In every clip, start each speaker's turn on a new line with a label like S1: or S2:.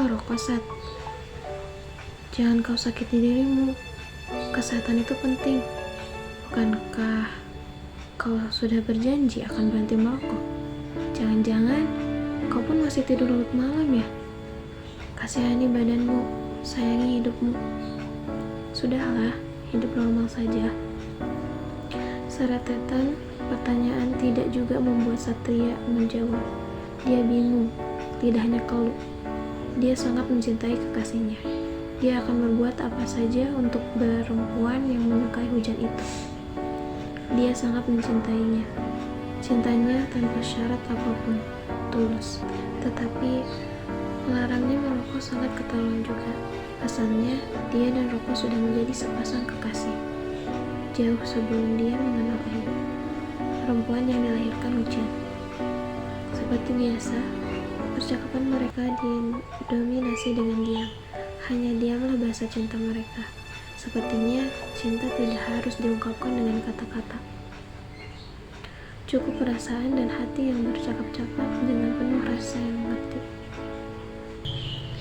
S1: merokok, Sat. Jangan kau sakiti dirimu. Kesehatan itu penting. Bukankah kau sudah berjanji akan berhenti merokok? Jangan-jangan kau pun masih tidur larut malam ya? Kasihani badanmu, sayangi hidupmu. Sudahlah, hidup normal saja. Seretetan pertanyaan tidak juga membuat Satria menjawab. Dia bingung, tidak hanya keluh. Dia sangat mencintai kekasihnya. Dia akan berbuat apa saja untuk perempuan yang menyukai hujan itu. Dia sangat mencintainya. Cintanya tanpa syarat apapun, tulus. Tetapi melarangnya merokok sangat keterlaluan juga. Asalnya, dia dan rokok sudah menjadi sepasang kekasih. Jauh sebelum dia mengenal Ayu, perempuan yang dilahirkan hujan. Seperti biasa, percakapan mereka didominasi dengan diam. Hanya diamlah bahasa cinta mereka. Sepertinya cinta tidak harus diungkapkan dengan kata-kata. Cukup perasaan dan hati yang bercakap-cakap dengan penuh rasa yang mengerti.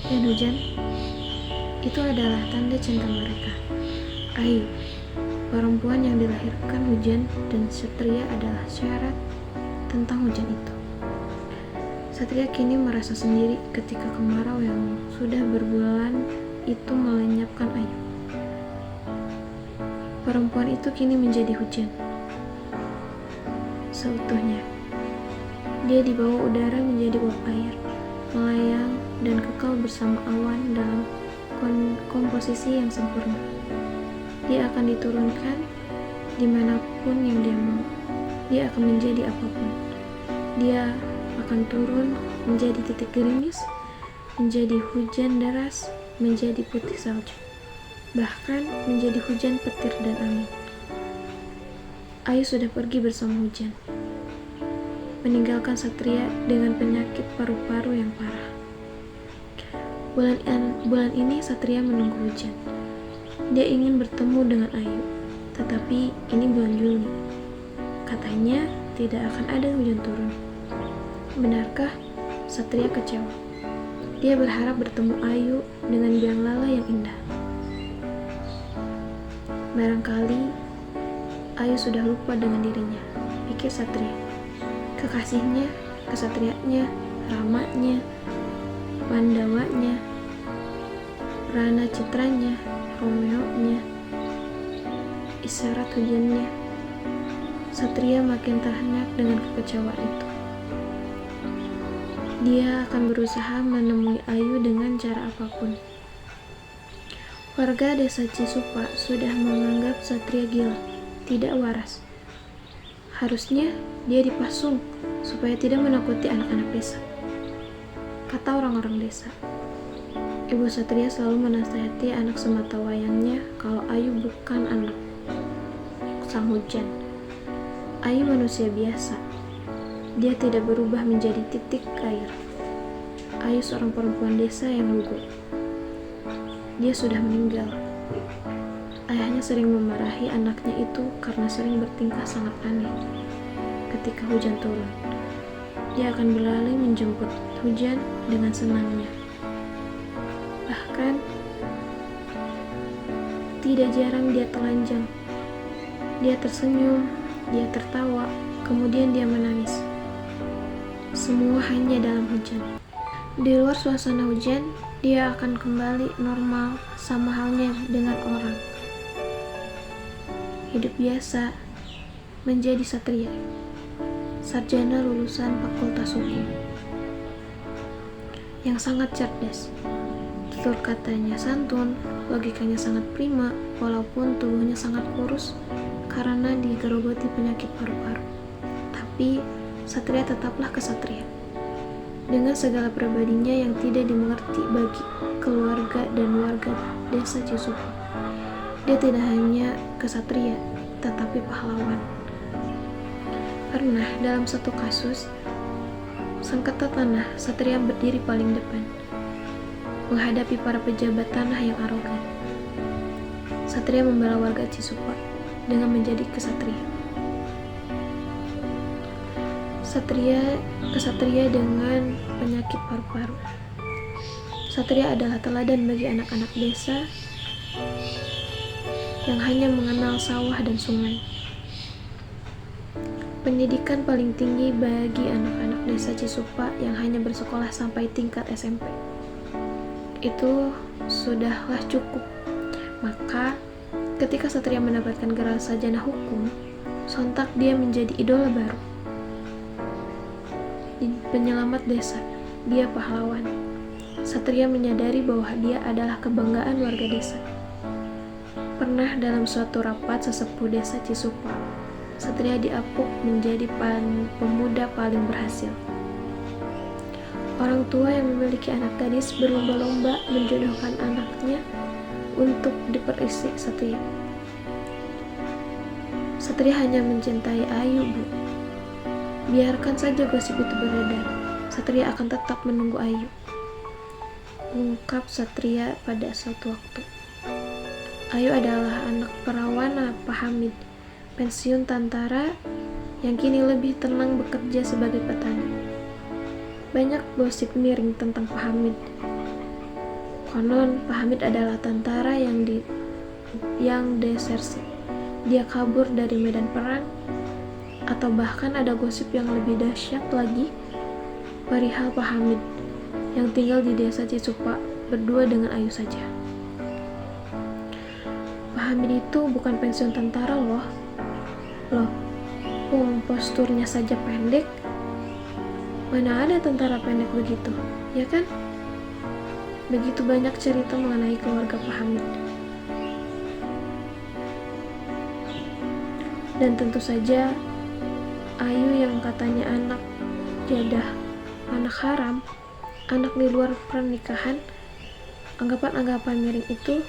S1: Dan hujan, itu adalah tanda cinta mereka. Ayu, perempuan yang dilahirkan hujan, dan Satria adalah syarat tentang hujan itu. Satria kini merasa sendiri ketika kemarau yang sudah berbulan itu melenyapkan Ayu. Perempuan itu kini menjadi hujan seutuhnya. Dia dibawa udara menjadi uap air, melayang dan kekal bersama awan dalam komposisi yang sempurna. Dia akan diturunkan dimanapun yang dia mau. Dia akan menjadi apapun. Dia akan turun menjadi titik gerimis, menjadi hujan deras, menjadi putih salju, bahkan menjadi hujan petir dan angin. Ayu sudah pergi bersama hujan, meninggalkan Satria dengan penyakit paru-paru yang parah. Bulan ini Satria menunggu hujan. Dia ingin bertemu dengan Ayu, tetapi ini bulan Juli. Katanya tidak akan ada hujan turun. Benarkah? Satria kecewa. Dia berharap bertemu Ayu dengan biang lala yang indah. Barangkali Ayu sudah lupa dengan dirinya, pikir Satria. Kekasihnya, kesatrianya, ramanya, Pandawanya, Rana Citranya, Romeo-nya, isyarat hujannya. Satria makin terhenyak dengan kekecewaan itu. Dia akan berusaha menemui Ayu dengan cara apapun. Warga desa Cisupa sudah menganggap Satria gila, tidak waras. Harusnya dia dipasung supaya tidak menakuti anak-anak desa, kata orang-orang desa. Ibu Satria selalu menasihati anak sematawayangnya kalau Ayu bukan anak sang hujan. Ayu manusia biasa. Dia tidak berubah menjadi titik air. Ayu seorang perempuan desa yang lugu. Dia sudah meninggal. Ayahnya sering memarahi anaknya itu karena sering bertingkah sangat aneh. Ketika hujan turun, dia akan berlari menjemput hujan dengan senangnya. Bahkan, tidak jarang dia telanjang. Dia tersenyum, dia tertawa, kemudian dia menangis. Semua hanya dalam hujan. Di luar suasana hujan, dia akan kembali normal sama halnya dengan orang. Hidup biasa, menjadi Satria, sarjana lulusan Fakultas Hukum, yang sangat cerdas. Tutur katanya santun, logikanya sangat prima, walaupun tubuhnya sangat kurus karena digerogoti penyakit paru-paru. Tapi Satria tetaplah kesatria. Dengan segala pribadinya yang tidak dimengerti bagi keluarga dan warga desa Cisupa, dia tidak hanya kesatria, tetapi pahlawan. Pernah dalam satu kasus sengketa tanah, Satria berdiri paling depan, menghadapi para pejabat tanah yang arogan. Satria membela warga Cisupa dengan menjadi kesatria. Kesatria dengan penyakit paru-paru. Satria adalah teladan bagi anak-anak desa yang hanya mengenal sawah dan sungai. Pendidikan paling tinggi bagi anak-anak desa Cisupa yang hanya bersekolah sampai tingkat SMP. Itu sudahlah cukup. Maka, ketika Satria mendapatkan gelar sarjana hukum, sontak dia menjadi idola baru. Penyelamat desa, dia pahlawan. Satria menyadari bahwa dia adalah kebanggaan warga desa. Pernah dalam suatu rapat sesepuh desa Cisupa, Satria diapuk menjadi pemuda paling berhasil. Orang tua yang memiliki anak gadis berlomba-lomba menjodohkan anaknya untuk diperistri Satria. Satria hanya mencintai Ayu, Bu. Biarkan saja gosip itu beredar. Satria akan tetap menunggu Ayu, ungkap Satria pada suatu waktu. Ayu adalah anak perawan Pak Hamid, pensiun tentara yang kini lebih tenang bekerja sebagai petani. Banyak gosip miring tentang Pak Hamid. Konon Pak Hamid adalah tentara yang desersi. Dia kabur dari medan perang, atau bahkan ada gosip yang lebih dahsyat lagi perihal Pak Hamid yang tinggal di desa Cisupa berdua dengan Ayu saja. Pak Hamid itu bukan pensiun tentara loh, posturnya saja pendek. Mana ada tentara pendek begitu, ya kan? Begitu banyak cerita mengenai keluarga Pak Hamid. Dan tentu saja Ayu yang katanya anak jadah, anak haram, anak di luar pernikahan, anggapan-anggapan miring itu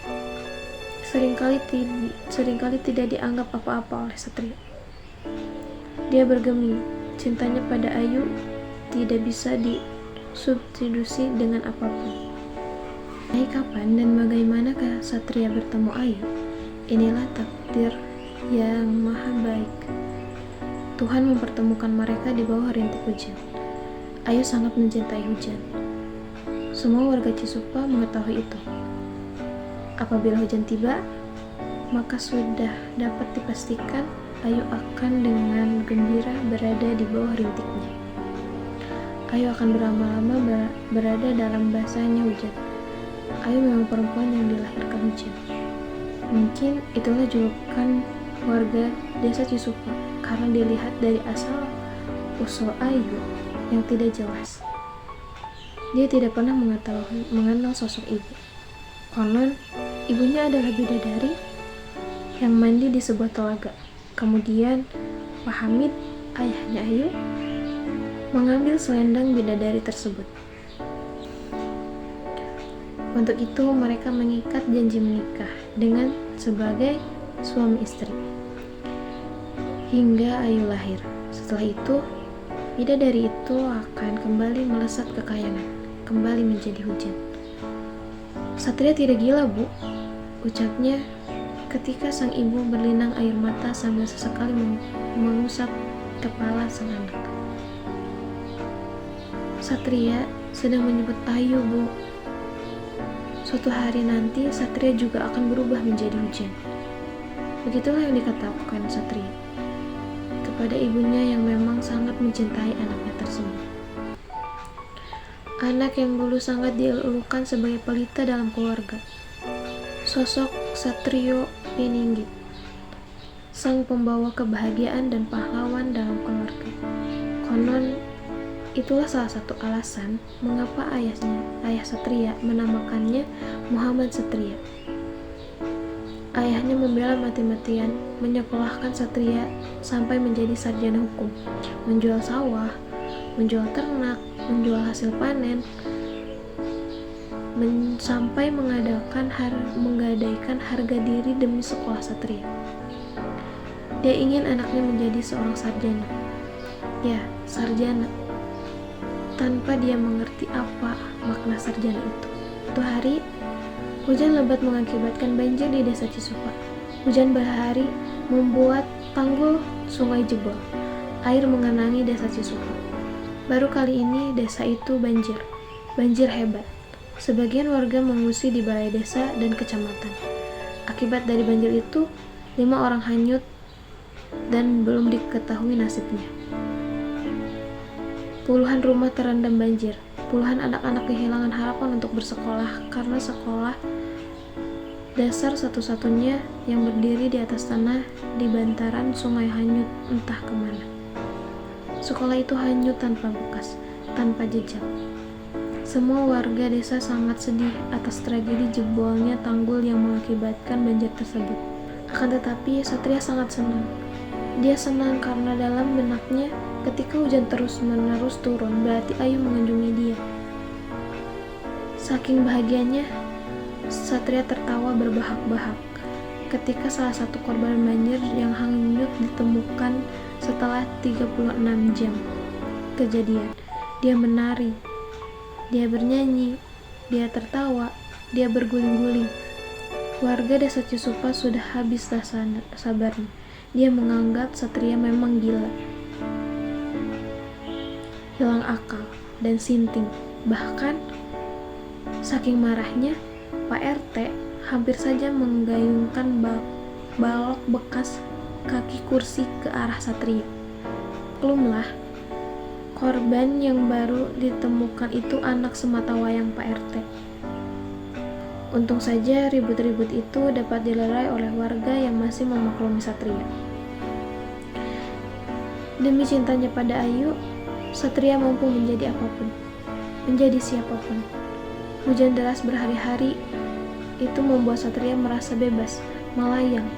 S1: seringkali tidak dianggap apa-apa oleh Satria. Dia bergeming, cintanya pada Ayu tidak bisa disubstitusi dengan apapun. Kapan dan bagaimanakah Satria bertemu Ayu? Inilah takdir yang maha baik. Tuhan mempertemukan mereka di bawah rintik hujan. Ayu sangat mencintai hujan. Semua warga Cisupa mengetahui itu. Apabila hujan tiba, maka sudah dapat dipastikan Ayu akan dengan gembira berada di bawah rintiknya. Ayu akan berlama-lama berada dalam basahnya hujan. Ayu memang perempuan yang dilahirkan hujan. Mungkin itulah julukan warga desa Cisupa, karena dilihat dari asal usul Ayu yang tidak jelas. Dia tidak pernah mengenal sosok ibu. Konon, ibunya adalah bidadari yang mandi di sebuah telaga. Kemudian, Pak Hamid, ayahnya Ayu, mengambil selendang bidadari tersebut. Untuk itu, mereka mengikat janji menikah dengan sebagai suami istri. Hingga Ayu lahir. Setelah itu, bidadari itu akan kembali melesat ke kayangan, kembali menjadi hujan. Satria tidak gila, Bu, ucapnya ketika sang ibu berlinang air mata sambil sesekali mengusap kepala sang anak. Satria sedang menyebut Ayu, Bu. Suatu hari nanti Satria juga akan berubah menjadi hujan. Begitulah yang dikatakan Satria kepada ibunya yang memang sangat mencintai anaknya tersebut. Anak yang dulu sangat dielulukan sebagai pelita dalam keluarga. Sosok Satrio Piningit, sang pembawa kebahagiaan dan pahlawan dalam keluarga. Konon, itulah salah satu alasan mengapa ayah Satria menamakannya Muhammad Satria. Ayahnya membela mati-matian menyekolahkan Satria sampai menjadi sarjana hukum, menjual sawah, menjual ternak, menjual hasil panen, sampai menggadaikan harga diri demi sekolah Satria. Dia ingin anaknya menjadi seorang sarjana. Ya, sarjana. Tanpa dia mengerti apa makna sarjana itu. Suatu hari, hujan lebat mengakibatkan banjir di desa Cisupa. Hujan bahari membuat tanggul sungai jebol. Air mengenangi desa Cisupa. Baru kali ini desa itu banjir hebat. Sebagian warga mengungsi di balai desa dan kecamatan. Akibat dari banjir itu, 5 orang hanyut dan belum diketahui nasibnya. Puluhan rumah terendam banjir. Puluhan anak-anak kehilangan harapan untuk bersekolah karena sekolah dasar satu-satunya yang berdiri di atas tanah di bantaran sungai hanyut entah kemana. Sekolah itu hanyut tanpa bekas, tanpa jejak. Semua warga desa sangat sedih atas tragedi jebolnya tanggul yang mengakibatkan banjir tersebut. Akan tetapi, Satria sangat senang. Dia senang karena dalam benaknya, ketika hujan terus-menerus turun, berarti Ayu mengunjungi dia. Saking bahagianya, Satria tertawa berbahak-bahak ketika salah satu korban banjir yang hanyut ditemukan setelah 36 jam kejadian. Dia menari, dia bernyanyi, dia tertawa, dia berguling-guling. Warga desa Cisupa sudah habis sabarnya. Dia menganggap Satria memang gila, hilang akal, dan sinting. Bahkan, saking marahnya, Pak RT hampir saja menggayungkan balok bekas kaki kursi ke arah Satria. Maklumlah, korban yang baru ditemukan itu anak sematawayang Pak RT. Untung saja ribut-ribut itu dapat dilerai oleh warga yang masih memaklumi Satria. Demi cintanya pada Ayu, Satria mampu menjadi apapun, menjadi siapapun. Hujan deras berhari-hari itu membuat Satria merasa bebas, melayang,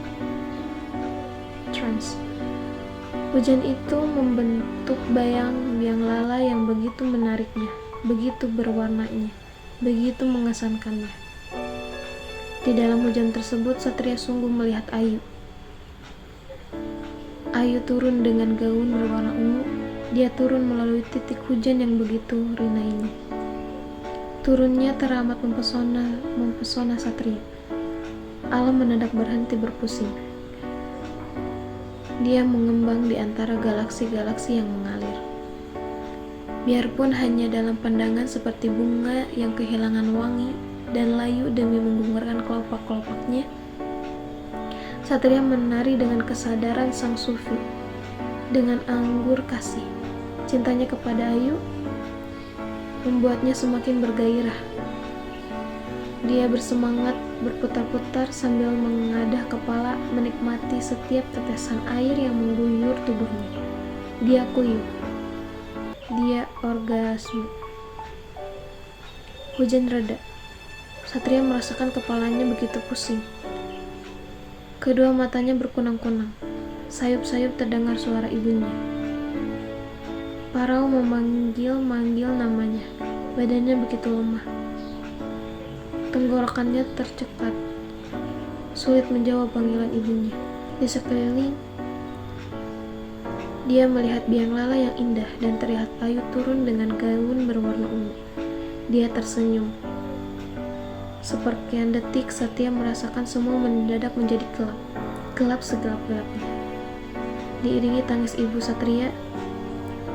S1: trance. Hujan itu membentuk bayang-bayang lala yang begitu menariknya, begitu berwarnanya, begitu mengesankannya. Di dalam hujan tersebut, Satria sungguh melihat Ayu. Ayu turun dengan gaun berwarna ungu. Dia turun melalui titik hujan yang begitu rinainya. Turunnya teramat mempesona Satria. Alam mendadak berhenti berpusing. Dia mengembang di antara galaksi-galaksi yang mengalir. Biarpun hanya dalam pandangan seperti bunga yang kehilangan wangi dan layu demi menggumarkan kelopak-kelopaknya, Satria menari dengan kesadaran sang sufi, dengan anggur kasih. Cintanya kepada Ayu membuatnya semakin bergairah. Dia bersemangat berputar-putar sambil mengadah kepala, menikmati setiap tetesan air yang mengguyur tubuhnya. Dia kuyup. Dia orgasme. Hujan reda. Satria merasakan kepalanya begitu pusing. Kedua matanya berkunang-kunang. Sayup-sayup terdengar suara ibunya. Parau memanggil-manggil namanya. Badannya begitu lemah. Tenggorokannya tercekat. Sulit menjawab panggilan ibunya. Di sekeliling, dia melihat biang lala yang indah dan terlihat Ayu turun dengan gaun berwarna ungu. Dia tersenyum. Seperkian detik, Satria merasakan semua mendadak menjadi gelap. Gelap segelap-gelapnya. Diiringi tangis ibu Satria,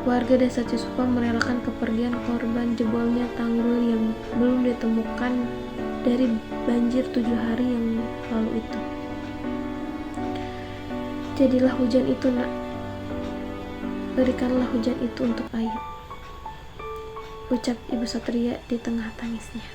S1: warga desa Cisupa merelakan kepergian korban jebolnya tanggul yang belum ditemukan dari banjir 7 hari yang lalu itu. Jadilah hujan itu, nak. Berikanlah hujan itu untuk Ayu, ucap ibu Satria di tengah tangisnya.